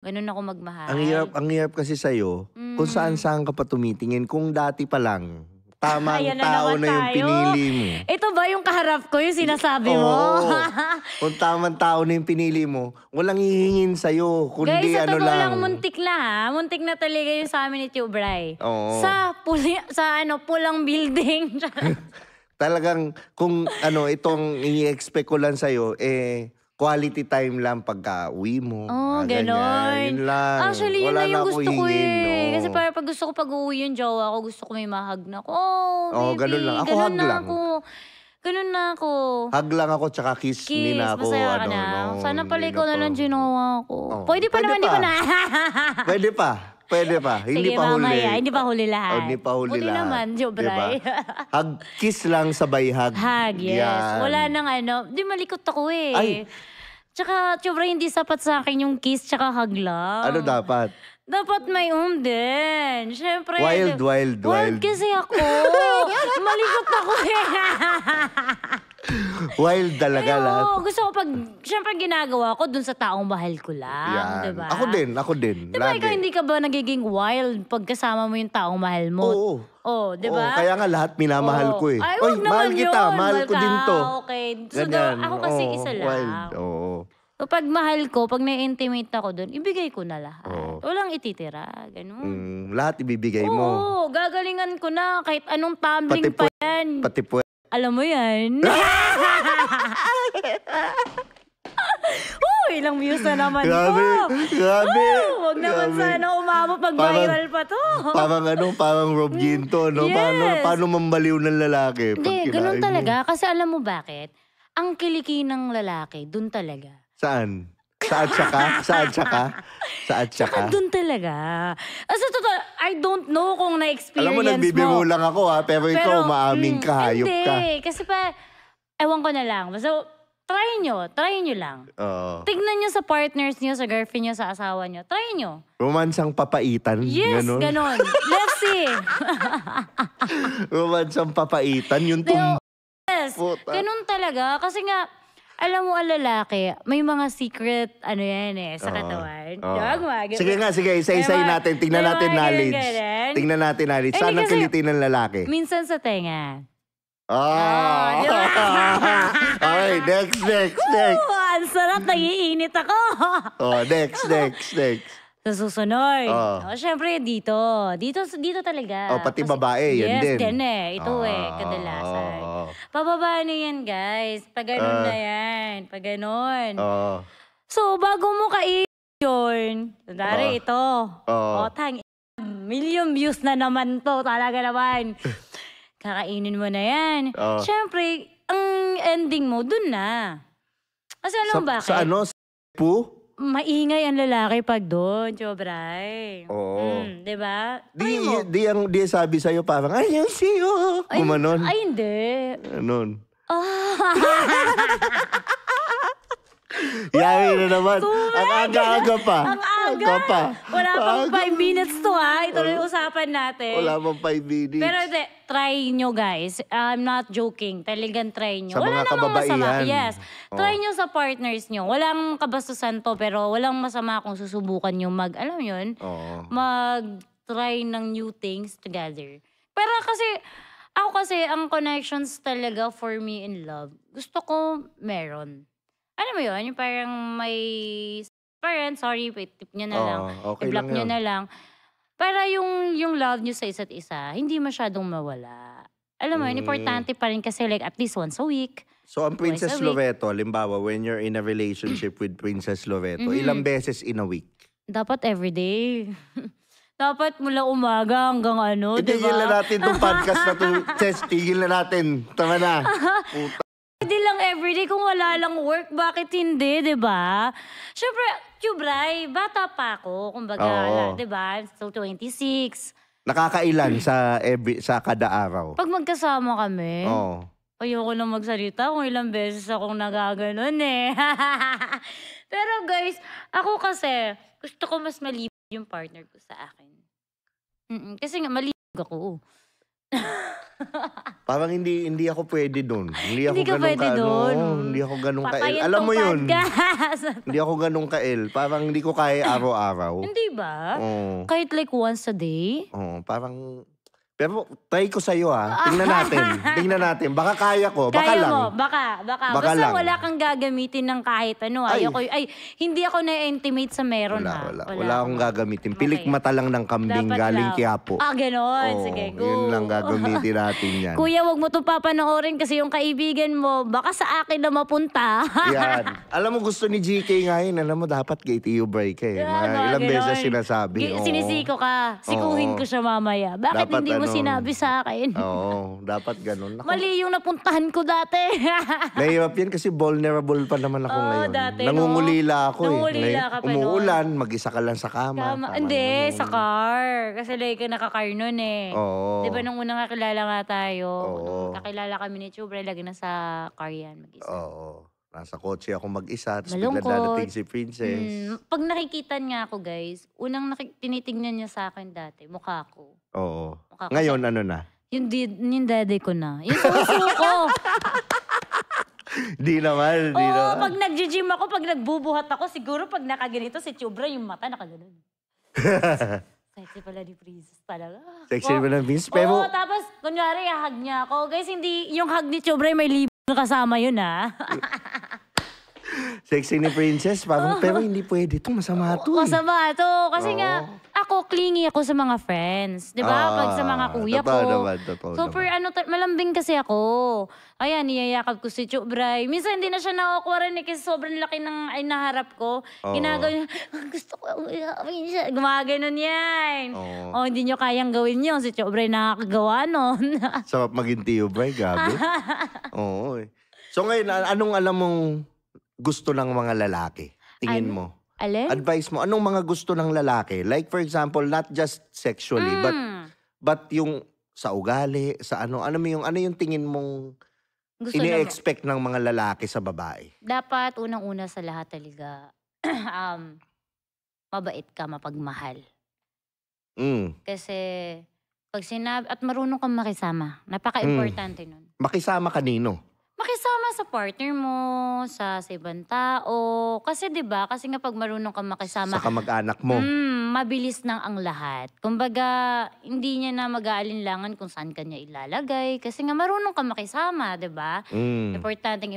Gano'n ako magmahal. Ang hirap kasi sa'yo, kung saan-saan ka pa tumitingin. Kung dati pa lang, tamang Ayan na tao naman na yung tayo. pinili mo. Ito ba yung kaharap ko, yung sinasabi mo? Oo. Kung tamang tao na yung pinili mo, walang hihingin sa'yo. Guys, Kundi sa ano totoo lang. lang, muntik na ha. Muntik na talaga yung sa amin ni Tio Bray. Oo. Sa pulang building. Talagang kung itong i-expect ko lang sa'yo, quality time lang pagka-uwi mo. Oh, Ganyan. ganon. Yun lang. Actually, yun Wala na yung ako gusto ko hingin. eh. Kasi Oo. parang pag gusto ko pag-uwi yung jowa ko, gusto ko may mahag na ako. Oh, Oo, baby. ganun lang. Ako Ganun hug na lang. ako. Ganun na ako. Hug lang ako, tsaka kiss din Kiss, ako. masaya ka na. Sana pala ikaw na lang ginawa ko. Oh, Pwede pa naman, di ba na? Pwede pa. Pwede pa. Hindi Sige, pa huli. mamaya. Hindi pa huli lahat. Hindi pa huli Buti lahat. naman, Tio Bray. Hug, kiss lang sabay hug. Hug, yes. Yan. Wala nang di malikot ako eh. Ay. Tsaka, Tio Bray, hindi sapat sa akin yung kiss tsaka hug lang. Ano dapat? Dapat may din. Siyempre. Wild. Wild kasi ako. Malikot ako eh. Wild talaga lahat. Oo, gusto ko siyempre ginagawa ko dun sa taong mahal ko lang. Yan. Diba? Ako din. Diba Lagi. ikaw hindi ka ba nagiging wild pag kasama mo yung taong mahal mo? Oo. Oh, diba? Oo, kaya nga lahat minamahal ko eh. Ay, Oy, wag mahal naman kita. yun. Mahal ko din to. Okay. So, Ganyan. ako kasi Oo, isa lang. Wild. Oo. So, pag mahal ko, pag na-intimate ako dun, ibigay ko na lahat. Oo. Walang ititira. Ganun. Lahat ibibigay mo. Oo, gagalingan ko na kahit anong tumbling Pati pa yan. Pati po. Alam mo yan. Ilang views na naman Grabe. Huwag naman sana umabot pag viral pa to. Parang Rob Ginto, no? Yes. Paano mambaliw ng lalaki? Hindi, ganun talaga. Kasi alam mo bakit? Ang kiliki ng lalaki, dun talaga. Saan? Saan tsaka? Dun talaga. Sa totoo, I don't know kung na-experience Alam mo, nagbibiro lang ako pero ikaw maaming ka, hayop ka. Hindi, kasi ewan ko na lang. So, try nyo lang. Oo. Tignan nyo sa partners nyo, sa girlfriend nyo, sa asawa nyo. Try nyo. Romansang papaitan. Yes, ganon. Let's see. Romansang papaitan, yung Yes, ganun talaga. Kasi nga, alam mo, ang lalaki, may mga secret, sa katawan. Sige nga, isa-isayin natin. Tingnan natin knowledge. Tingnan natin knowledge. Saan ang kiliti ng lalaki? Minsan sa tenga. Ah! Di ba? Okay, next. Ang sarap, nag-iinit ako. Next. Sa susunod. Siyempre, dito talaga. Pati babae, yan din. Yes, din Ito kadalasan. Pababa na yan, guys. Pag ganun na yan. Pag ganun. So, bago mo yun, dari ito. Million views na naman to. Talaga naman. Kakainin mo na yan. Siyempre, ang ending mo, dun na. Kasi alam mo bakit? Sa po? Maingay ang lalaki pag doon, Tio Bray. Oo. Diba? Di sabi sa'yo parang, ayaw siyo. Kumanon. Ay, hindi. Anon. Yari na naman. Ang aga-aga pa. Ang aga. Wala pang 5 minutes to Ito na yung usapan natin. Wala pang 5 minutes. Pero try nyo guys. I'm not joking. Talagang try nyo. Sa mga kababaihan. Yes. Try nyo sa partners nyo. Walang kabastusan to, pero walang masama kung susubukan nyo alam yun, mag-try ng new things together. Pero ako kasi, ang connections talaga for me in love, gusto ko meron. Alam mo yun, yung parang sorry, tip nyo na lang. Okay i-block lang nyo yun. na lang. Para yung love nyo sa isa't isa, hindi masyadong mawala. Alam mo yun, importante pa rin kasi at least once a week. So, ang Princess Loreto, halimbawa, when you're in a relationship with Princess Loreto, ilang beses in a week? Dapat everyday. Dapat mula umaga hanggang diba? Tigil na natin itong podcast na to. Tess, tigil na natin. Tama na. Hindi lang everyday. Kung wala lang work, bakit hindi, diba? Siyempre, Tio Bray, bata pa ako. Kumbaga, diba? So, 26. Nakakailan sa kada araw? Pag magkasama kami, ayoko na magsalita kung ilang beses akong nagaganon Pero guys, ako kasi, gusto ko mas malibog yung partner ko sa akin. Kasi nga, malibog ako. Parang hindi ako pwede doon. Hindi ako Hindi ka ganun pwede dun. hindi ako ganun ka-L. Patayin Alam tong mo yun, podcast. hindi ako ganun ka-L. Parang hindi ko kaya araw-araw. Hindi ba? Oo. Kahit like once a day? Oo, parang... Pero try ko sa'yo Tingnan natin. Tingnan natin. Baka kaya ko. Baka Kaya lang. mo, baka. Baka Basta lang. wala kang gagamitin ng kahit ano. Hindi ako na-intimate sa meron Wala akong gagamitin. Pilik Okay. mata lang ng kambing Dapat galing lang. Quiapo. Ganon. Oo, Sige, go. yun lang gagamitin natin yan. Kuya, wag mo ito papanoorin kasi yung kaibigan mo, baka sa akin na mapunta. Yan. Alam mo, gusto ni GK ngayon. Alam mo, dapat kay Tio Bray ka eh. Ilang beses sinasabi. Oo. Sinisiko ka. Sikuhin ko siya mamaya. Bakit Dapat hindi mo sinabi sa akin? Oo, dapat ganun. Ako, Mali yung napuntahan ko dati. nahirap yan kasi vulnerable pa naman ako ngayon. Dati, Nangungulila ako Nangungulila ka pa umuulan, mag-isa ka lang sa kama. Hindi, sa car. Kasi like naka-car nun eh. Oo. Di ba nung unang kakilala nga tayo, Oo. nung kakilala kami ni Chubray, lagi na sa car yan, mag-isa. Oo. Nasa kotse ako mag-isa, tapos bigla Malungkot. dadating si Princess. Pag nakikita niya ako guys, unang tinitignan niya sa akin dati, mukha ko. Oo. Mukha ko Ngayon, ano na? Yung daddy ko na. Yung suso ko. Di naman, di Oo, naman. pag nag-gym ako, pag nagbubuhat ako, siguro pag nakaganito si Chubra, yung mata nakaganon. Sexy pala ni Princess talaga. Sexy ba ng Vince? Oo, Pero, tapos, kunwari, hug niya ako. Guys, hindi, yung hug ni Chubra, may libo na kasama yun, sexy ni Princess, parang, pero hindi pwede ito, masama ito eh. Masama to. Kasi Oo. nga, ako, clingy ako sa mga friends. Di ba? Pag sa mga kuya ko. Totoo Super, naman. malambing kasi ako. Ayan, niyayakap ko si Chubray. Minsan, hindi na siya na-awkwaran kasi sobrang laki ng naharap ko. Oo. Ginagawa niya, gusto ko, siya. Gumaganon yan. Oo. Hindi nyo kayang gawin yun. Si Chubray nakakagawa nun. Sarap maging Tio Bray, gabi. Oo eh. So ngayon, anong alam mong gusto ng mga lalaki? Tingin mo. Alin? Advice mo, anong mga gusto ng lalaki? Like for example, not just sexually, but yung sa ugali, sa ano mo yung, ano yung tingin mong Gusto ini-expect ng mga lalaki sa babae? Dapat, unang-una sa lahat talaga, mabait ka, mapagmahal. Kasi, pag sinabi, at marunong kang makisama. Napaka-importante nun. Makisama kanino? Makisama sa partner mo, sa ibang tao. Kasi 'di ba? Kasi nga pag marunong kang makisama, Sa kamag-anak mo? mabilis nang ang lahat. Kumbaga, hindi niya na mag-aalinlangan kung saan kanya ilalagay. Kasi nga marunong kang makisama, 'di ba? Importante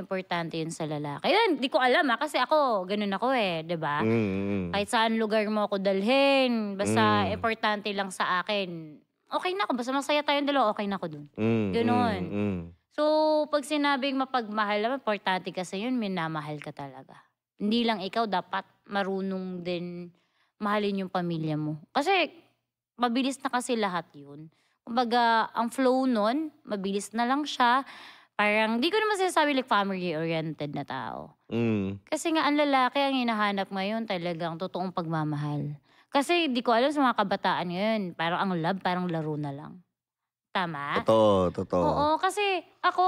'yun sa lalaki. Yan, di ko alam kasi ako, ganun ako 'di ba? Kahit saan lugar mo ako dalhin, basta importante lang sa akin. Okay na ako, basta masaya tayong dalawa, okay na ako dun. Ganon. So, pag sinabing mapagmahal, importante kasi yun, minamahal ka talaga. Hindi lang ikaw, dapat marunong din mahalin yung pamilya mo. Kasi, mabilis na kasi lahat yun. Kumbaga, ang flow nun, mabilis na lang siya. Parang, di ko naman sinasabi like family-oriented na tao. Kasi nga, ang lalaki, ang hinahanap ngayon talagang totoong pagmamahal. Kasi, di ko alam sa mga kabataan ngayon, parang ang love, parang laro na lang. Tama? Totoo. Oo, kasi ako,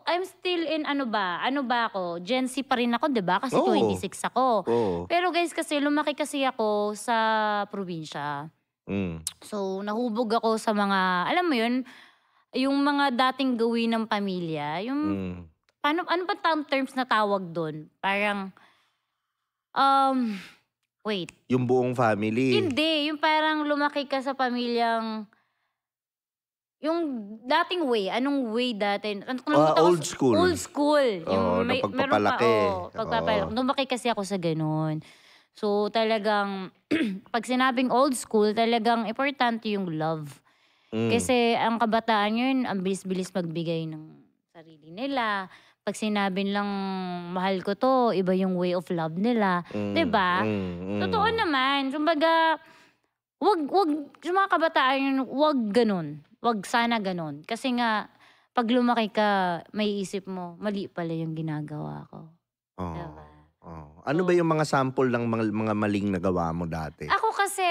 I'm still in ano ba ako, Gen Z pa rin ako, 'di ba? Kasi Oo. 26 ako. Oo. Pero guys, kasi lumaki kasi ako sa probinsya. So, nahubog ako sa mga, alam mo 'yun, yung mga dating gawin ng pamilya, yung ano ba terms na tawag doon? Parang wait. Yung buong family. Hindi, yung parang lumaki ka sa pamilyang yung dating way, anong way dati? Old school. Old school. Oo, na pagpapalaki. Pagpapalaki. Lumaki kasi ako sa ganun. So talagang, pag sinabing old school, talagang importante yung love. Kasi ang kabataan yun, ang bilis-bilis magbigay ng sarili nila. Pag sinabing lang, mahal ko to, iba yung way of love nila. 'Di ba? Totoo naman. Kumbaga, wag yung mga kabataan yun, wag ganun. Wag sana ganun. Kasi nga, pag lumaki ka, may isip mo, mali pala yung ginagawa ko. Diba? Ano ba yung mga sample ng mga maling nagawa mo dati? Ako kasi,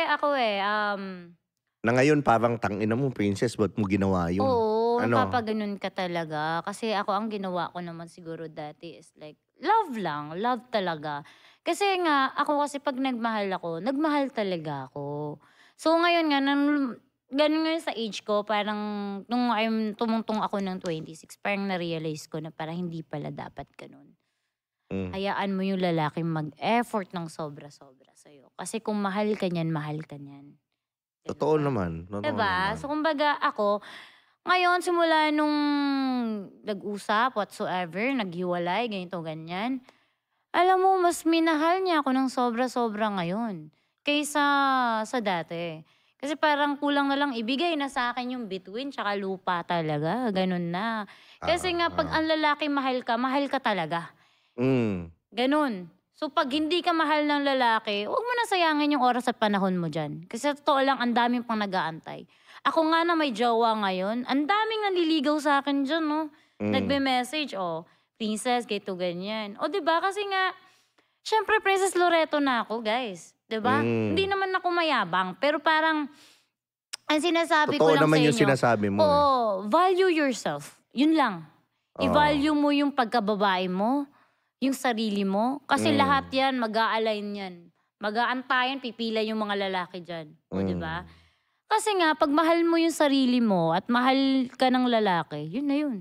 Na ngayon parang tangina mo, Princess, ba't mo ginawa yun? oo, Ano? napapaganon ka talaga. Kasi ako, ang ginawa ko naman siguro dati is like, love lang. Love talaga. Kasi nga, ako kasi pag nagmahal ako, nagmahal talaga ako. So ngayon nga, ganun ngayon sa age ko, parang nung tumungtong ako ng 26, parang na-realize ko na parang hindi pala dapat ganun. Hayaan mo yung lalaki mag-effort ng sobra-sobra sa'yo. Kasi kung mahal ka niyan, mahal ka niyan. Totoo naman. Totoo Diba? naman. So, kumbaga ako, ngayon, simula nung nag-usap, whatsoever, naghiwalay, ganito, ganyan, alam mo, mas minahal niya ako ng sobra-sobra ngayon kaysa sa dati. Kasi parang kulang na lang ibigay na sa akin yung bituin tsaka lupa talaga. Ganun na. Kasi nga, pag ang lalaki mahal ka talaga. Ganun. So, pag hindi ka mahal ng lalaki, huwag mo na sayangin yung oras at panahon mo dyan. Kasi sa totoo lang, ang daming pang nag-aantay. Ako nga na may jowa ngayon, ang daming nanliligaw sa akin dyan, no? Nagbe-message, princess, ganito, ganyan. O, diba? Kasi nga, syempre, Princess Loreto na ako, guys. Diba? Hindi naman ako mayabang, pero parang, ang sinasabi ko Totoo lang naman sa yung inyo, sinasabi mo. value yourself. Yun lang. I-value mo yung pagkababae mo, yung sarili mo. Kasi lahat yan, mag-a-align yan. Mag-aantayan, pipila yung mga lalaki dyan. O, diba? Kasi nga, pag mahal mo yung sarili mo at mahal ka ng lalaki, yun na yun.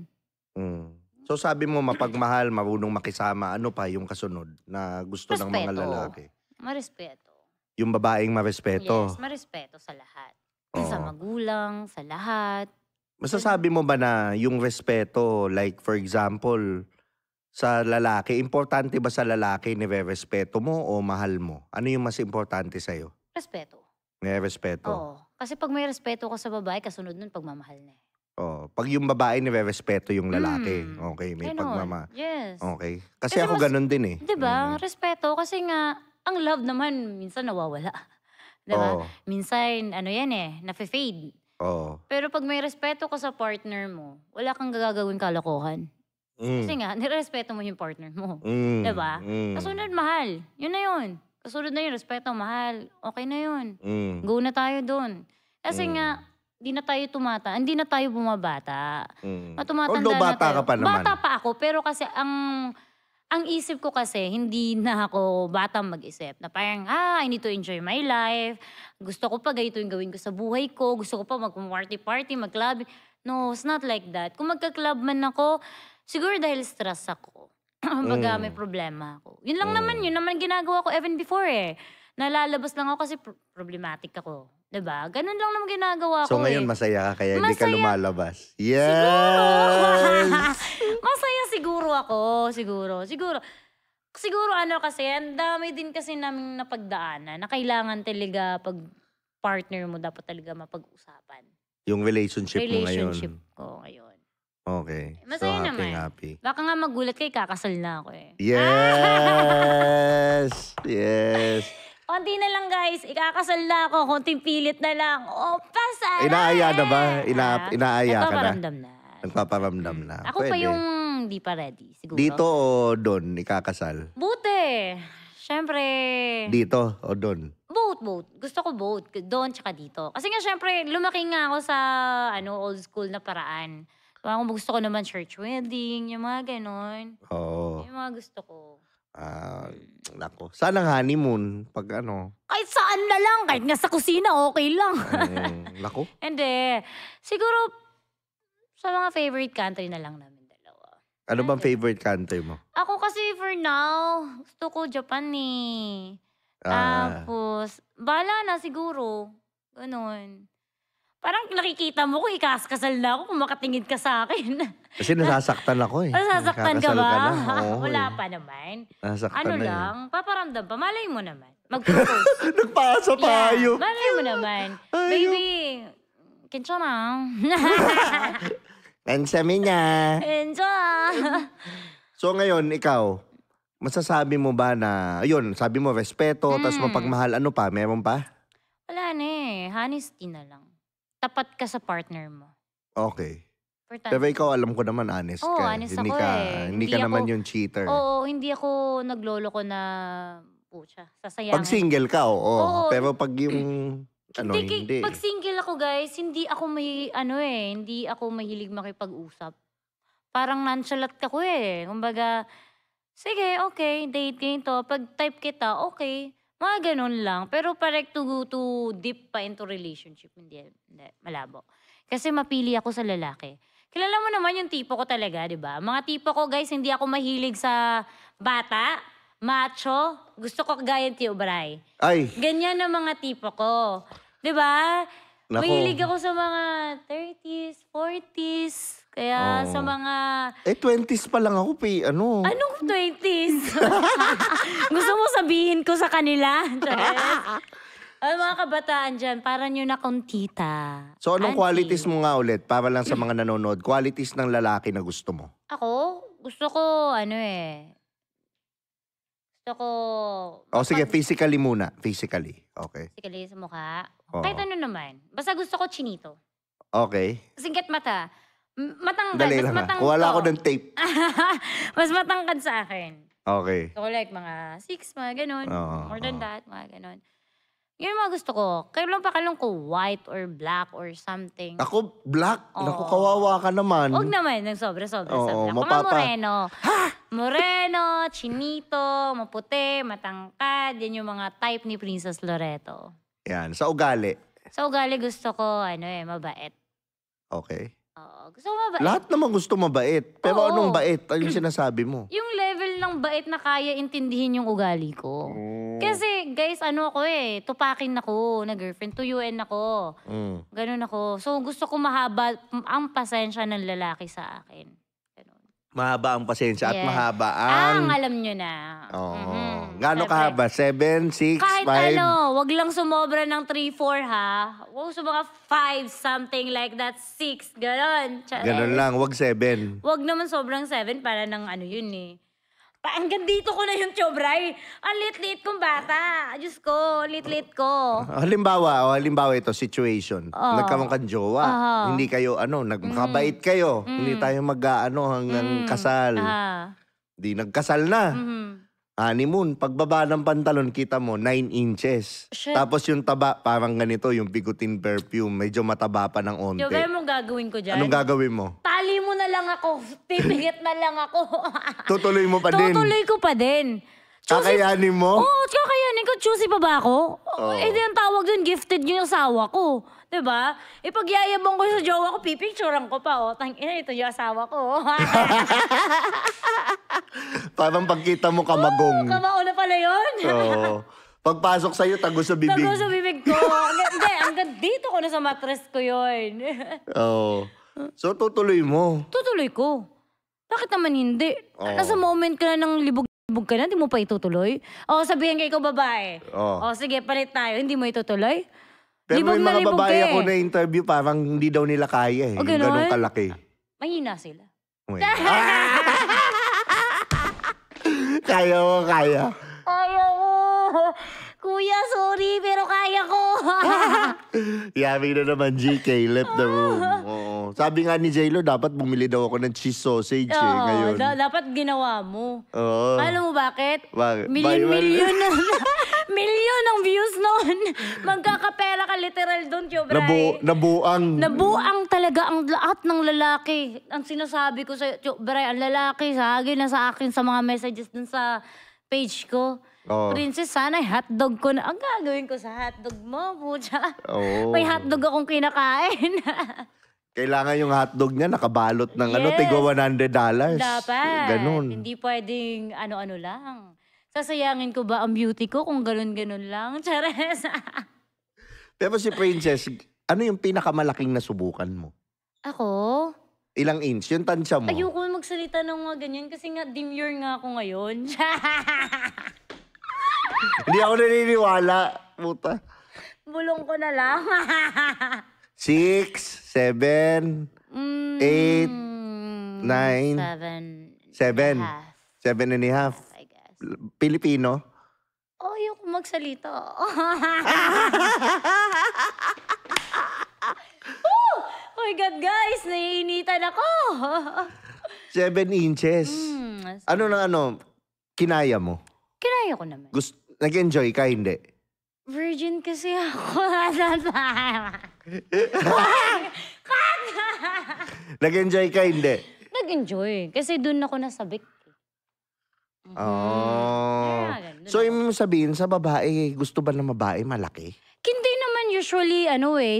So sabi mo, mapagmahal, marunong makisama, ano pa yung kasunod na gusto ng mga Respeto. lalaki? Marespeto. Yung babaeng marespeto. Yes, marespeto sa lahat. Sa magulang, sa lahat. Masasabi mo ba na yung respeto, like for example, sa lalaki, importante ba sa lalaki nire-respeto mo o mahal mo? Ano yung mas importante sa'yo? Respeto. Nire-respeto? Oo. Kasi pag may respeto ka sa babae, kasunod nun pagmamahal na eh. Pag yung babae nire-respeto yung lalaki, okay, may Ganon. Yes. Okay. Kasi Kasi ako ganun din eh. Diba? Respeto. Kasi nga, ang love naman, minsan nawawala. Diba? Minsan, ano yan eh, nafe-fade. Pero pag may respeto ka sa partner mo, wala kang gagawin kalokohan. Kasi nga, nirespeto mo yung partner mo. Diba? Kasunod, mahal. Yun na yun. Kasunod na yun, respeto, mahal. Okay na yun. Go na tayo dun. Kasi nga, hindi na tayo bumabata. Tumatanda Although na bata tayo. ka pa naman. Bata pa ako, pero kasi ang isip ko kasi, hindi na ako batang mag-isip. Na parang, I need to enjoy my life. Gusto ko pa, ganito yung gawin ko sa buhay ko. Gusto ko pa mag-party-party, mag-club. No, it's not like that. Kung magka-club man ako, siguro dahil stress ako. Baga may problema ako. Yun lang naman, yun naman ginagawa ko even before eh. Nalalabas lang ako kasi problematic ako. Diba? Ganun lang naman ginagawa ko So ngayon masaya ka kaya hindi ka Masaya. lumalabas. Yes! Masaya siguro ako. Siguro ano kasi, ang dami din kasi naming napagdaanan na kailangan talaga pag partner mo dapat talaga mapag-usapan. Yung relationship mo ngayon. Relationship ko ngayon. Okay. Masaya so naman. happy. Baka nga magulat kay kakasal na ako eh. Yes! Yes! Konti na lang guys, ikakasal na ako, konting pilit na lang. Pasal! Inaaya na ba? Inaaya ka na? Nagpaparamdam na. Nagpaparamdam na. Ako pa Pwede. yung di pa ready, siguro. Dito o doon ikakasal? Buti. Siyempre. Dito o doon? Both. Gusto ko both. Doon tsaka dito. Kasi nga siyempre, lumaki nga ako sa old school na paraan. Kung gusto ko naman church wedding, yung mga ganon. Oo. Yung mga gusto ko. Nako. Sana honeymoon pag ano. Kahit saan na lang, kahit nga sa kusina, okay lang. Nako. Hindi. Siguro, sa mga favorite country na lang namin dalawa. Ano bang favorite country mo? Ako kasi for now, gusto ko Japan eh. Tapos, bahala na siguro. Ganon. Parang nakikita mo kung ikakasal na ako kung makatingin ka sa akin. Kasi nasasaktan ako eh. Nasasaktan ka Kakasal ba? na. Oo, Wala eh. pa naman. Nasasaktan Ano na lang, paparamdam pa. Malay mo naman. Mag-propose. Nagpasa pa Yeah, ayo. malay mo naman. Baby, kinsa na. Ang sami niya. Enjoy. So ngayon, ikaw, masasabi mo ba na, ayun, sabi mo respeto, tapos mapagmahal, ano pa? Meron pa? Wala na eh. Honesty na lang. Tapat ka sa partner mo. Okay. Importante. Pero ikaw, alam ko naman, honest Oo, ka. honest Hindi ako ka, eh. Hindi ka naman yung cheater. Oo, hindi ako nagloloko na pucha. Sasayangin. Pag single ka, oo. Oo. Pero pag yung, ano, hindi. Pag single ako guys, hindi ako hindi ako mahilig makipag-usap. Parang nonchalant ako eh. Kumbaga, sige, okay, date ganito. Pag type kita, okay. Mga ganun lang. Pero parang to deep pa into relationship, hindi, malabo. Kasi mapili ako sa lalaki. Kilala mo naman yung tipo ko talaga, di ba? Mga tipo ko, guys, hindi ako mahilig sa bata, macho. Gusto ko gaya ni Tio Bray. Ay, Ganyan ang mga tipo ko. Di ba? Nako. Mahilig ako sa mga 30s, 40s. Kaya sa mga... 20s pa lang ako, ano? Anong 20s? Gusto mo sabihin ko sa kanila? Ay, mga kabataan dyan, parang yun akong tita. So, anong Auntie. qualities mo nga ulit? Para lang sa mga nanonood. Qualities ng lalaki na gusto mo. Ako, gusto ko, gusto ko... Sige, physically muna. Physically. Okay. Physically sa mukha. Oo. Kahit ano naman. Basta gusto ko chinito. Okay. Singkat mata. Matangkad. Dali Mas lang ha. matangkad. Wala ako ng tape. Mas matangkad sa akin. Okay. Gusto ko like mga 6, mga ganun. Oo, More than oo. that, mga ganun. Yun yung mga gusto ko. Kailan pa ko white or black or something. Ako, black. Oo. Naku, kawawa ka naman. Huwag naman, ng sobra. Oo, Mga mapapa- moreno. Moreno, chinito, maputi, matangkad. Yan yung mga type ni Princess Loreto. Yan. Sa ugali. Sa ugali gusto ko, mabait. Okay. Oo, gusto ko mabait. Lahat naman gusto mabait. Pero Oo. anong bait? Ano yung sinasabi mo? Yung level ng bait na kaya intindihin yung ugali ko. Kasi guys, tupakin ako na girlfriend, tuyuin ako. Ganun ako. So gusto ko mahaba ang pasensya ng lalaki sa akin. Ganun. Mahaba ang pasensya at Yeah. mahaba ang... alam nyo na. Oo. Mhm. Gaano Siyempre. kahaba? 7, 6, 5? Kahit wag lang sumobra ng 3, 4 ha. Wag sa mga 5, something like that, 6, gano'n. Ganun lang, wag 7. Wag naman sobrang 7 para ng yun eh. Hanggang dito ko na yung Chobray. Ang lit-lit kong bata. Diyos ko, lit-lit ko. Halimbawa ito, situation. Oo. Nagkaroon kang jowa. Aha. Hindi kayo, nagmakabait kayo. Hindi tayo hanggang kasal. Di nagkasal na. Honeymoon, pagbaba ng pantalon, kita mo, 9 inches. Shit. Tapos yung taba, parang ganito, yung Bigotin perfume. Medyo mataba pa ng onte. Chobray, mo gagawin ko dyan? Anong gagawin mo? Tali mo na lang ako. Pipigit na lang ako. Tutuloy mo pa din. Tutuloy ko pa din. Kakayanin mo? Oo, kakayanin ko. Choosy pa ba ako? Oo. Eh, di ang tawag dun, gifted yung asawa ko. Diba? Ipagyayabang ko sa jowa ko, pipicturean ko pa. Tangina, ito yung asawa ko. Parang pagkita mo kamagong. Kamao na pala yun. Oo. Pagpasok sa'yo, tago sa bibig. Tago sa bibig ko. Hindi, hanggang dito ko na sa mattress ko yun. Oo. So, tutuloy mo. Tutuloy ko. Bakit naman hindi? Oo. Nasa moment ka na ng libog ka na, hindi mo pa itutuloy? O, sabihin kayo ikaw babae. Oo. O, sige, palit tayo. Hindi mo itutuloy? Pero Libog may na mga libog babae ka ako eh. na interview, parang hindi daw nila kaya eh. O, Yung ganun? ganun kalaki. Mahina sila. Uy. Kaya mo, kaya. Kaya ko. Kuya, sorry, pero kaya ko. Yami na naman, GK, left the room. Oo. Sabi nga ni J-Lo, dapat bumili daw ako ng cheese sausage ngayon. Dapat ginawa mo. Oo. Alam mo bakit? Bakit? Milyon milyon ang views noon. Magkakapera ka literal doon, Chobray. Nabuang. Nabuang talaga ang lahat ng lalaki. Ang sinasabi ko sa Chobray, ang lalaki sa akin sa mga messages dun sa page ko. Oo. Princess, sana hotdog ko na. Ang gagawin ko sa hotdog mo, pucha. Oo. May hotdog akong kinakain. Kailangan yung hotdog niya nakabalot ng Yes. tigwa $100. Dapat. Ganun. Hindi pwedeng ano-ano lang. Sasayangin ko ba ang beauty ko kung ganun-ganun lang? Chares. Pero si Princess, ano yung pinakamalaking nasubukan mo? Ako? Ilang inch? Yung tansya mo? Ayoko magsalita ng mga ganyan kasi nga demure nga ako ngayon. Hindi ako naniniwala. Puta. Bulong ko na lang. 6, 7, 8, 9, 7. 7 and a half. I guess. Pilipino? Oh, ayoko magsalita. Oh my God, guys! Naiinitan ako! 7 inches. Ano na kinaya mo? Kinaya ko naman. Nag-enjoy ka, hindi? Virgin kasi ako. Nag-enjoy ka, hindi? Nag-enjoy. Kasi doon ako nasabik. Oh. Kaya ganun. So, yung sabihin, sa babae, gusto ba ng babae malaki? Hindi naman usually,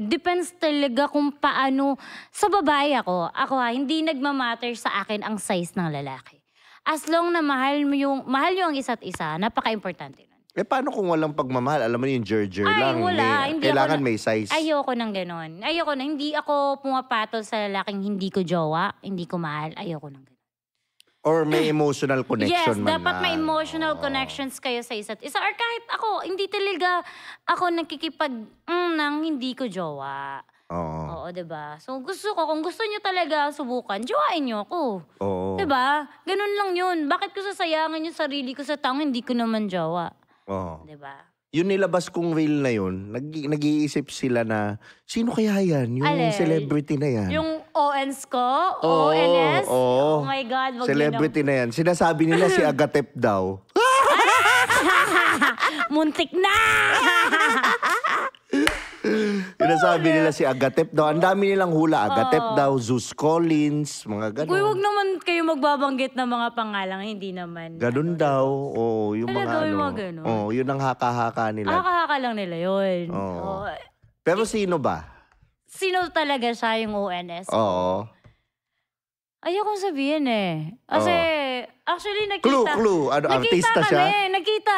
depends talaga kung paano. Sa babae ako hindi nagmamatter sa akin ang size ng lalaki. As long na mahal nyo ang isa't isa, napaka-importante nun. Paano kung walang pagmamahal? Alam mo yung jer-jer lang. Wala. Kailangan may size. Ayoko ng ganon. Ayoko na. Hindi ako pumapatol sa lalaking hindi ko jowa, hindi ko mahal. Ayoko ng ganon. Or may emotional connection yes, dapat may emotional connections kayo sa isa't isa. Or kahit ako, hindi talaga ako nang hindi ko jowa. Oo, diba? So kung gusto nyo talaga subukan, jowain nyo ako. Oo. Diba? Ganun lang yun. Bakit ko sasayangan yung sarili ko sa taong hindi ko naman jowa? Oo. Diba? Yung nilabas kong reel na yun, nag-iisip sila na, sino kaya yan? Yung celebrity na yan. Yung ONs ko? ONS? Oh my God. Celebrity na yan. Sinasabi nila si Agatep daw. Muntik na! Sinasabi nila si Agatep daw. Ang dami nilang hula. Agatep daw, Zeus Collins, mga gano'n. Uy, wag naman kayo magbabanggit ng mga pangalang, hindi naman. Ganun daw. Oo, yung Talaga, mga yung mga ganun. Oo, yun ang haka-haka nila. Haka-haka lang nila yun. Oo. Pero sino ba? Sino talaga siya yung ONS? Oo. Ayokong sabihin eh. Kasi, actually nakita. Clue. Artista siya? Nakita.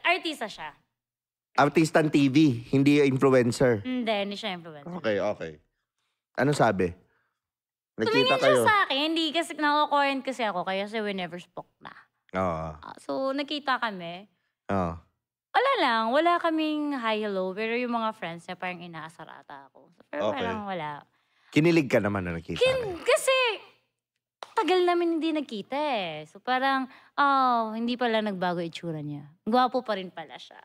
Artista siya. Artistan TV, hindi influencer. Hindi siya influencer. Okay. Ano sabi? Nakita Tumingin kayo? siya sa akin, hindi kasi na-current kasi ako, kaya we never spoke na. Oo. So, nakita kami. Oo. Wala kaming hi-hello, pero yung mga friends niya parang inaasar ata ako. Pero parang wala. Kinilig ka naman na nakita. Kasi, tagal namin hindi nagkita eh. So parang, hindi pala nagbago itsura niya. Gwapo pa rin pala siya.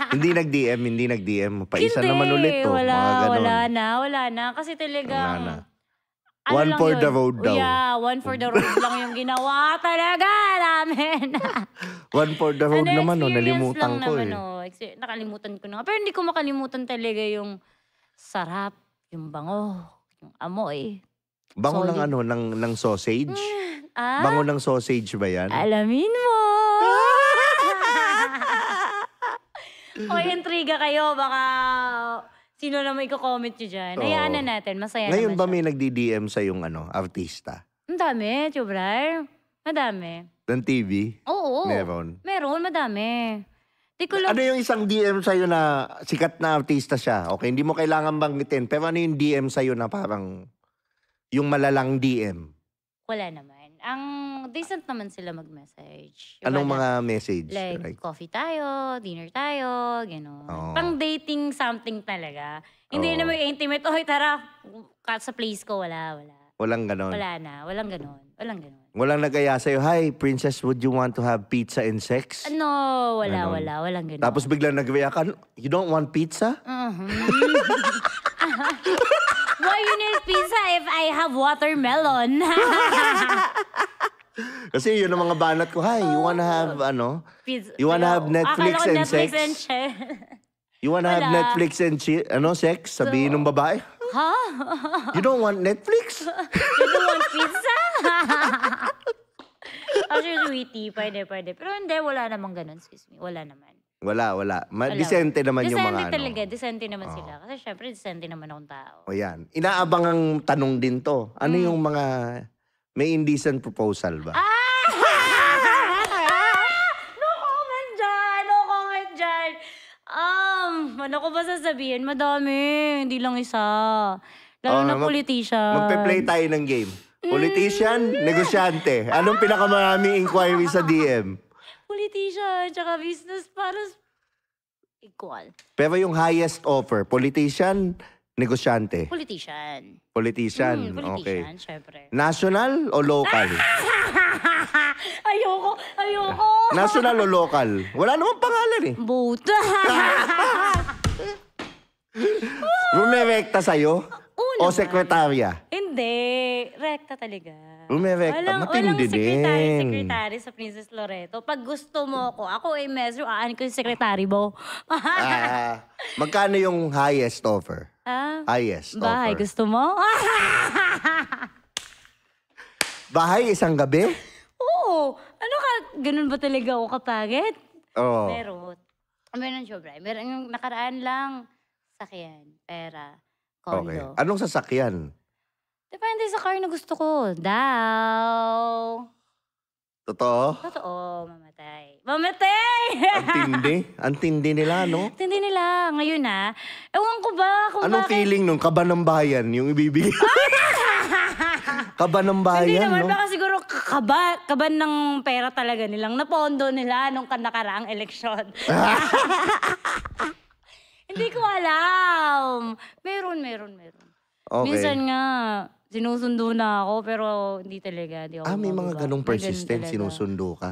hindi nag-DM. Paisa naman ulit to. Wala na. Kasi talagang... One for the road daw. Yeah, one for the road lang yung ginawa talaga namin. One for the road naman, nalimutan ko eh. Nakalimutan ko na. Pero hindi ko makalimutan talaga yung sarap, yung bango, yung amoy. Bango ng sausage? Bango ng sausage ba yan? Alamin mo! Intriga kayo, baka sino naman i-comment nyo dyan. Hayaan na natin, masaya Ngayon naman ba may nagdi-DM sa yung artista? Ang dami, Chubrar. Madami. Ng TV? Oo. Meron, madami. Ano yung isang DM sa'yo na sikat na artista siya? Okay, hindi mo kailangan banggitin. Pero ano yung DM sa'yo na parang yung malalang DM? Wala naman. Ang decent naman sila mag-message. Anong mga message? Like, coffee tayo, dinner tayo, gano'n. Pang dating something talaga. Hindi naman intimate, tara, sa place ko, wala. Walang ganon? Walang ganon. Walang nag-aya sa'yo, hi, princess, would you want to have pizza and sex? No, walang ganon. Tapos biglang nag-aya ka, you don't want pizza? Why you need pizza if I have watermelon? Kasi yun ang mga banat ko, hi, you wanna have, Pizza. You wanna have Netflix and sex? You wanna have Wala. Netflix and sex? Sabihin ng babae. Ha? You don't want Netflix? You don't want pizza? Actually, sweetie, pwede. Pero hindi, wala namang ganun, excuse me. Wala naman. Wala. Disente naman yung mga Disente talaga, disente naman sila. Kasi syempre, disente naman akong tao. O yan. Inaabang ang tanong din to. Ano yung mga may indecent proposal ba? No comment dyan. Ano ko ba sasabihin? Madami. Hindi lang isa. Lalo na politician. Magpe-play tayo ng game. Politician, negosyante. Anong pinakamaraming inquiry sa DM? Politician, tsaka business para equal. Pero yung highest offer, politician, negosyante. Politician. Politician, okay. Politician, syempre. National o local? Ayoko. National o local? Wala namang pangalan eh. Both. Rumerekta sa'yo? O sekretarya? Hindi. Rekta talaga. Rumerekta, matindi din. Secretary sa Princess Loreto. Pag gusto mo ako mesro, aanin ko yung secretary mo. Magkano yung highest offer? Highest Bahay, offer. gusto mo? Bahay isang gabi? Oo. Ganun ba talaga ako kapangit? Oo. Meron sobra. Meron yung nakaraan lang, sakyan, pera, Okay. condo. Anong sasakyan? Depende sa car na gusto ko. Daw. Totoo? Totoo, mamatay. Mamatay! Ang tindi nila, no? Hindi nila. Ngayon ewan ko ba kung Anong bakit. feeling nung kaba ng bayan, yung ibibigay? Kaba ng Hindi bayan, naman, no? baka siguro kaban ng pera talaga nilang napondo nila nung nakaraang eleksyon. Hindi ko alam. Meron. Okay. Minsan nga, sinusundo na ako pero hindi talaga. Di ako May mga mababa. ganong May ganun persistent, talaga. sinusundo ka.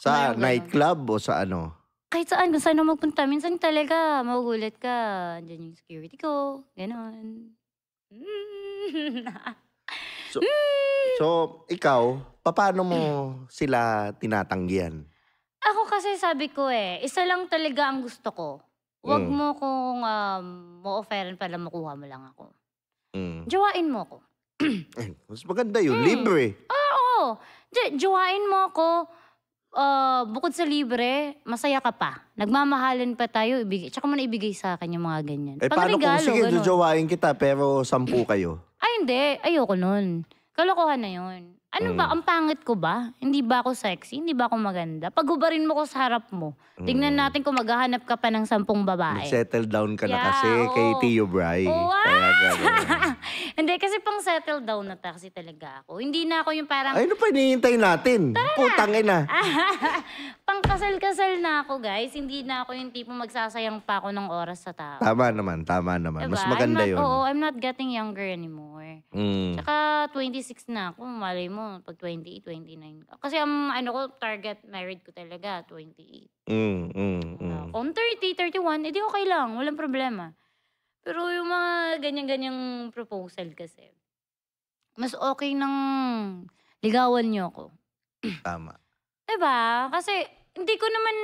Sa Meron ganun. nightclub o sa ano? Kahit saan, kung saan na magpunta. Minsan talaga, magugulat ka. Andiyan yung security ko. Ganon. So, ikaw, paano mo sila tinatanggihan? Ako kasi sabi ko isa lang talaga ang gusto ko. Huwag mo kung mo-offeran para makuha mo lang ako. Jowain mo ako. Mas maganda yun, libre. Oo. Jowain mo ako. Bukod sa libre, masaya ka pa. Nagmamahalan pa tayo, tsaka mo na ibigay sa akin yung mga ganyan. Paano kung Pangregalo, sige, ganun. jojowain kita pero 10 kayo? Ay, hindi. Ayoko nun. Kalokohan na yun. Ano ba? Ang pangit ko ba? Hindi ba ako sexy? Hindi ba ako maganda? Paghubarin mo ko sa harap mo. Tingnan natin kung maghahanap ka pa ng 10 babae. Nag-settle down ka na Yeah, kasi kay oo. Tio Bry. Oh, Kaya gano'n. Hindi, kasi pang settle down na kasi talaga ako. Hindi na ako yung parang Ay, ano pa hinihintay natin? Putang ina. pang kasal-kasal na ako, guys. Hindi na ako yung tipo magsasayang pa ako ng oras sa tao. Tama naman. Diba? Mas maganda yun. Oo, I'm not getting younger anymore. Mm. Tsaka 26 na ako. Malay mo, pag 28, 29. Kasi ang target married ko talaga, 28. Kung 30, 31, edi okay lang. Walang problema. Pero yung mga ganyan-ganyang proposal kasi, mas okay nang ligawan niyo ako. Tama. Diba? Kasi hindi ko naman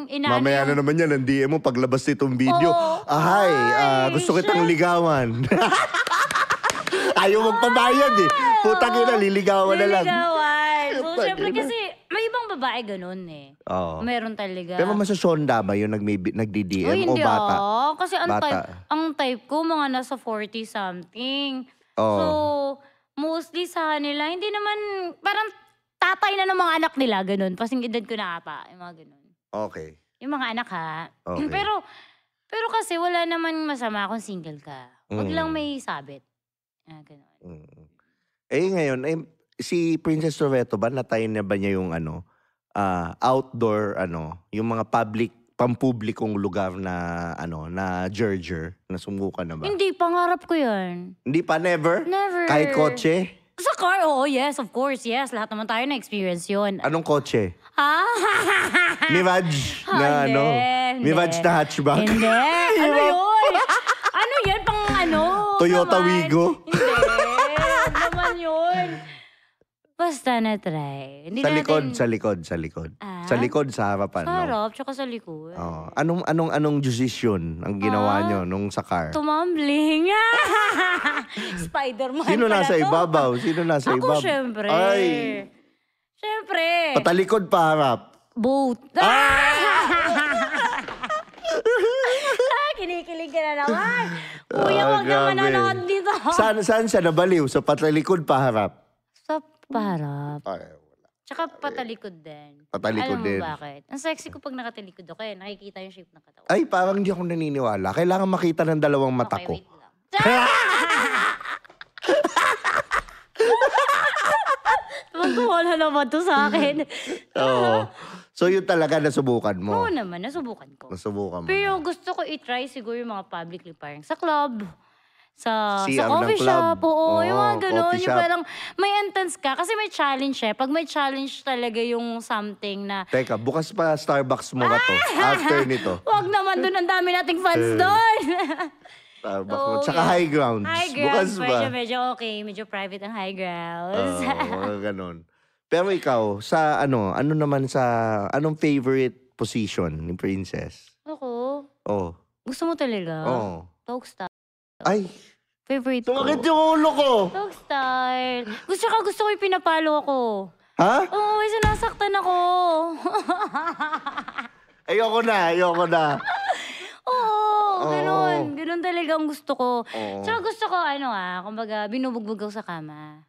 inaano Mamaya na naman yan, ang DM mo paglabas nitong video. Oo. Gusto kitang ligawan. Ayaw magpabayad eh. Putang ina, liligawan na lang. Liligawan. So, Putang syempre ina. kasi, may ibang babae ganun Oo. Meron talaga. Pero masasonda ba yun nagdi-DM Uy, o hindi bata? Kasi Bata. ang type ko, mga nasa 40-something. Oo. So, mostly sa kanila, hindi naman, parang tatay na ng mga anak nila, ganun. Pasing edad ko na ata, yung mga ganun. Okay. Yung mga anak ha. Okay. Pero kasi wala naman masama kung single ka. Huwag lang may sabit. Ganun. Ngayon, si Princess Loreto ba, natay na ba niya yung outdoor, yung mga pampublikong lugar na, na Gerger, na sumukan na ba? Hindi, pangarap ko yan. Hindi pa, never? Never. Kahit kotse? Sa car, oo, yes, of course, yes. Lahat naman tayo na-experience yun. Anong kotse? Mirage Ah, na hindi, Mirage hindi. na hatchback? Hindi. Ano yun? Ano yan? Toyota naman. Wigo? Hindi. Huwag naman yun. Basta na-try. Hindi Sa likod. Sa likod, sa harapan. Sa harap, tsaka sa likod. Oh. Anong decision ang ginawa nyo nung sa car? Tumambling. Spider-Man Sino pala nasa to. ibabaw? Sino nasa Ako, ibabaw? syempre. Ay, Syempre. patalikod pa harap. Boat. Kinikilig ka na naman. Kuya, huwag naman grabe. nanonood dito. Saan siya nabaliw? Sa patalikod pa harap? Sa parap. Ay, Tsaka patalikod din. Patalikod din. Alam mo bakit? Ang sexy ko pag nakatalikod ako nakikita yung shape ng katawan. Ay, parang hindi ako naniniwala. Kailangan makita ng dalawang mata Okay, ko. wait lang. Tuwang-tuwa na naman to sa akin. Oo. So, yun talaga nasubukan mo. Oo naman, nasubukan ko. Nasubukan mo Pero na. gusto ko i-try siguro yung mga publicly parang sa club, sa CR ng coffee club. shop, oo, yung mga Oo, ganun. coffee Yung shop. parang may entrance ka. Kasi may challenge Pag may challenge talaga yung something na, Teka, bukas pa Starbucks mo ka to. After nito. wag naman dun, ang dami nating fans doon. Starbucks mo. Oo, Tsaka yeah. high grounds. High Bukas grounds, pa. medyo okay. Medyo private ang high grounds. Mga ganun. Pero ikaw, sa anong favorite position ni Princess? Ako, Oh. gusto mo talaga? Oh. Talk style. Ay, Favorite ko. sumakit yung ulo ko. Talk style. Gusto ko yung pinapalo ako. Ha? Oo, sinasaktan ako. Ayoko na. Oo, ganun. Ganun talaga ang gusto ko. Oo. Tsaka gusto ko, kumbaga, binubugbog ako sa kama.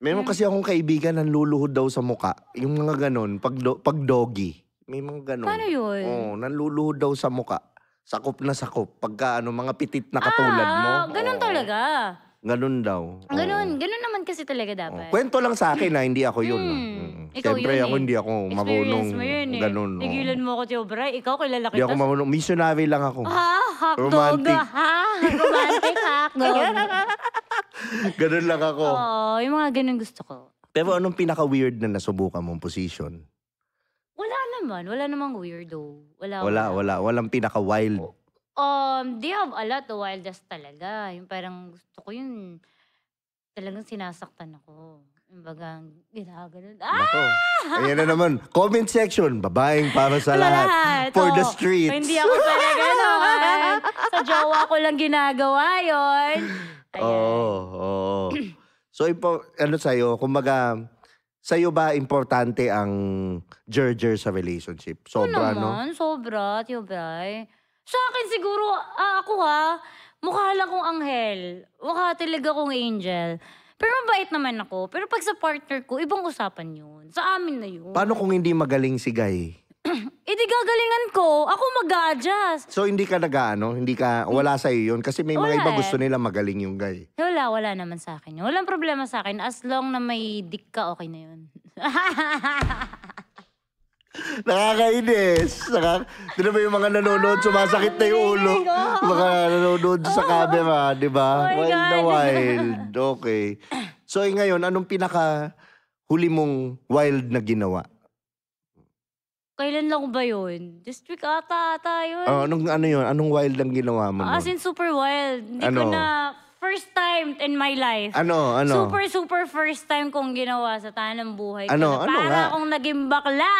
Meron kasi akong kaibigan na luluhod daw sa muka. Yung mga ganun, pag doggy. May mga ganun. Paano yun? Oo, nanluluhod daw sa muka. Sakop na sakop. Pagka mga pitit na katulad mo. Ganun talaga. Ganun daw. Ganun naman kasi talaga dapat. Kwento lang sa akin na hindi ako yun. Ikaw Siyempre yun ako hindi ako marunong. Experience mo yun eh. Ganun. Tigilan mo ako, Tio Bray. Ikaw, kilala kita. Hindi ako marunong. Missionary lang ako. Hotdog. Romantic. Romantic hotdog. Ganun lang ako. Oo, yung mga ganun gusto ko. Pero anong pinaka-weird na nasubukan mong position? Wala namang weirdo. Wala. Walang pinaka-wild. They have a lot of wildest talaga. Yung parang gusto ko yun. Talagang sinasaktan ako. Yung bagang ginaganon. Nako. Ayan na naman. Comment section. Babaeng para sa lahat. For the streets. Hindi ako talaga naman. Sa jowa ko lang ginagawa yon. Oo. So, ano sa'yo? Kumbaga, sa'yo ba importante ang gerger sa relationship? Sobra, no? Naman, sobra, Tio Bray. Sa akin siguro, ako mukha lang kong anghel. Mukha talaga kong angel. Pero mabait naman ako. Pero pag sa partner ko, ibang usapan yun. Sa amin na yun. Paano kung hindi magaling si Guy? Di gagalingan ko. Ako mag-a-adjust. So, hindi ka wala sa'yo yun? Kasi may mga iba gusto nila magaling yung Guy. Wala naman sa akin yun. Walang problema sa akin. As long na may dick ka, okay na yun. Nakakainis. Di na ba yung mga nanonood, sumasakit na yung ulo? Mga nanonood sa camera, di ba? Oh my Wild na God. wild. Okay. So, ngayon, anong pinaka-huli mong wild na ginawa? Kailan lang ba yun? This week ata yun. Anong wild ang ginawa mo? As in, super wild. Hindi ko na, first time in my life. Ano? Super first time kong ginawa sa tanang buhay ko. Ano Para nga? akong naging bakla.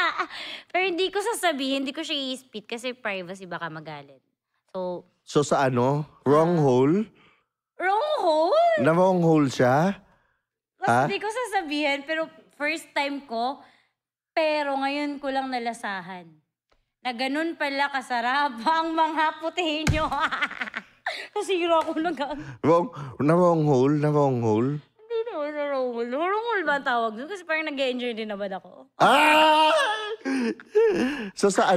Pero hindi ko sasabihin, hindi ko siya i-spit kasi privacy baka magalit. So sa wrong hole? Wrong hole? Na wrong hole siya? Mas hindi ko sasabihin, pero first time ko, pero ngayon ko lang nalasahan. Na ganun pala kasarap ang mga putinyo. Nasira ko na Wrong hole? Hindi naman na wrong hole. Wrong hole ba ang tawag doon? Kasi parang nag-enjoy din naman ako. So sa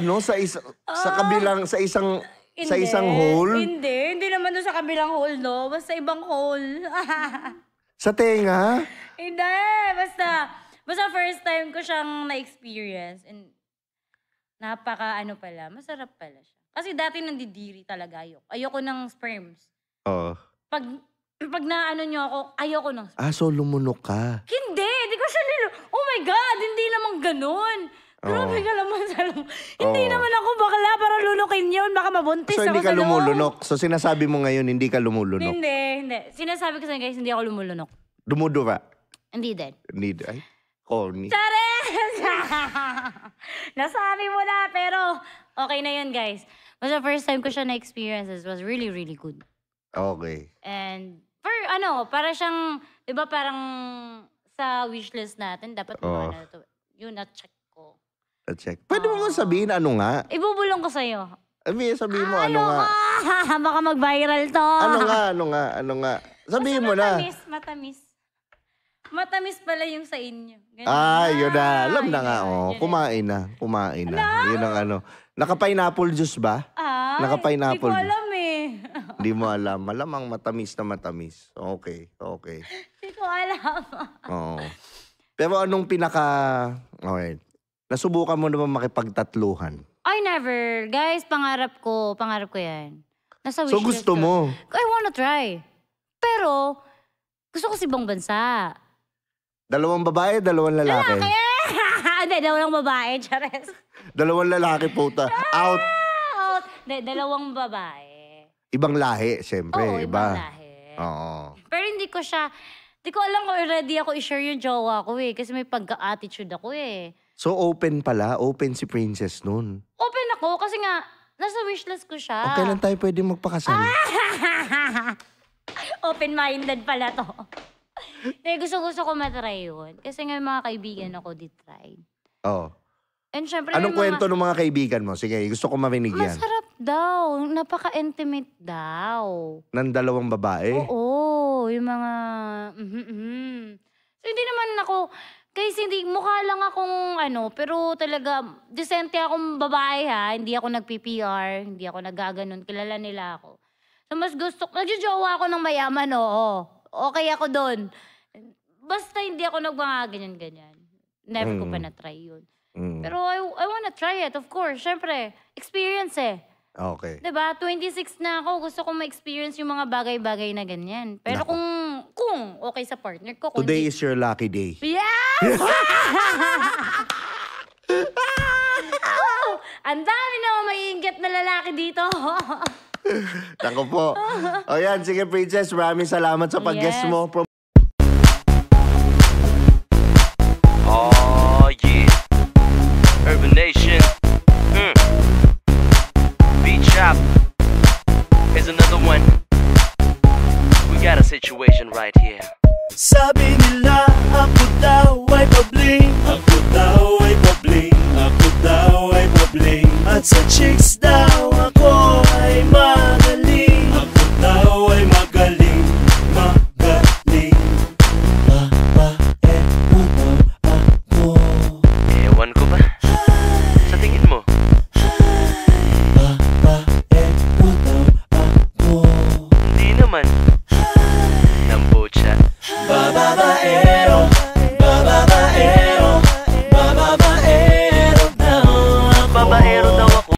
isang hole? Hindi naman doon sa kabilang hole, no? Basta ibang hole. Sa tenga? Hindi, basta first time ko siyang na-experience. And masarap pala siya. Kasi dati nandidiri talaga ayoko ng sperms. Oo. Pag niyo ako, ayoko ng sperms. So lumunok ka? Hindi ko siya oh my God, hindi naman ganun. Grabe ka naman sa Hindi naman ako bakla para lulukin yun. Baka mabuntis So ako hindi ka sa loob. lumulunok? So sinasabi mo ngayon hindi ka lumulunok? Hindi. Sinasabi ko sa guys, hindi ako lumulunok. Dumudura? Hindi din. Ay, corny. Chares! Nasabi mo na, pero okay na yun, guys. Basta first time ko siya na-experience, it was really, really good. Okay. And, para siyang, di ba parang sa wishlist natin, dapat na ito. Yun, na-check ko. Check. Pwede mo sabihin ano nga? Ibubulong ko sa'yo. Sabihin mo ano nga? Baka mag-viral to. Ano nga? Sabihin mo na. Matamis pala yung sa inyo. Ganun. Yun na. Alam na nga. Kumain na. Yun ang Naka-pineapple juice ba? Naka-pineapple. Hindi ko alam eh. Hindi mo alam. Malamang matamis na matamis. Okay. Hindi ko alam. Oo. Pero anong okay. Nasubukan mo na ba makipagtatluhan? I never. Guys, pangarap ko yan. Nasa wishlist So gusto mo? I wanna try. Pero, gusto ko sa ibang bansa. 2 babae, 2 lalaki? Hindi, 2 babae, Chares. 2 lalaki, puta. Out. Hindi, 2 babae. Ibang lahi, siyempre. Oo, ibang lahi. Oo. Pero hindi ko alam kung ready ako i-share yung jowa ko eh. Kasi may pagka-attitude ako eh. So open pala? Open si Princess nun? Open ako kasi nga, nasa wishlist ko siya. Okay lang tayo pwede magpakasal. Open-minded pala to. Gusto ko matry yun. Kasi nga yung mga kaibigan ako di-try. Oo. And syempre, Anong kwento ng mga kaibigan mo? Sige, gusto ko marinig yan. masarap daw. Napaka-intimate daw. Ng dalawang babae? Oo, yung mga... So, hindi naman ako... Kasi hindi, mukha lang akong pero talaga, decente akong babae ha. Hindi ako nag-PPR, hindi ako nagaganon. Kilala nila ako. So, mas gusto, nagjojowa ako ng mayaman, oo. Okay ako doon. Basta hindi ako ganyan-ganyan. Never ko pa na-try yun. Pero I wanna try it, of course. Siyempre, experience eh. Okay. Diba? 26 na ako. Gusto kong ma-experience yung mga bagay-bagay na ganyan. Pero kung okay sa partner ko. Today is your lucky day. Yes! Ang dami naman maiinggit na lalaki dito. Naku po. O yan, sige Princess, maraming salamat sa pag-guest mo. Oh yeah. Urban Nation. Chop. Here's another one. We got a situation right here. Sabi nila ako daw ay pabling. Ako daw ay pabling. Ako daw ay pabling. At sa chicks daw